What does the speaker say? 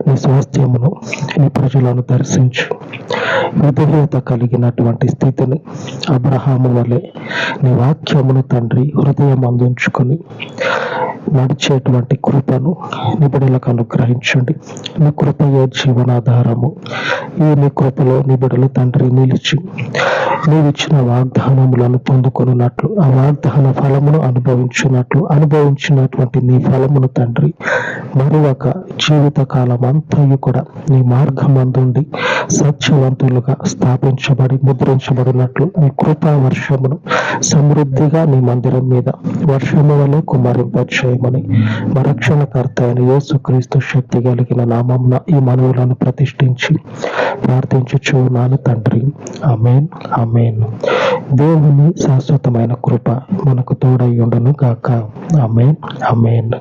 నీ స్వాస్థ్యమును, నీ ప్రజలను దర్శించు. విధేయత కలిగినటువంటి స్థితిని అబ్రహాము వలె నీ వాక్యమును తండ్రి హృదయం అందించుకొని నడిచేటువంటి కృపను నిబిడలకు అనుగ్రహించండి. నీ కృపయే జీవనాధారము. ఈ నీ కృపలో నిబిడలు తండ్రి నిలిచి నీవిచ్చిన వాగ్దానములను పొందుకొనున్నట్లు, ఆ వాగ్దాన ఫలమును అనుభవించినటువంటి నీ ఫలమును తండ్రి మరొక జీవిత కాలం అంతయు కూడా నీ మార్గమందుండి సత్యవంతులుగా స్థాపించబడి ముద్రించబడినట్లు నీ కృపా వర్షమును సమృద్ధిగా నీ మందిరం మీద వర్షము వలె కుమ్మరింపచేయమని మా రక్షణకర్త అయిన యేసుక్రీస్తు శక్తి కలిగిన నామమున ఈ మనవులను ప్రతిష్ఠించి ప్రార్థించుచున్నాను తండ్రి. ఆమేన్, ఆమేన్. దేవుని శాశ్వతమైన కృప మనకు తోడై ఉండును గాక. ఆమేన్, ఆమేన్.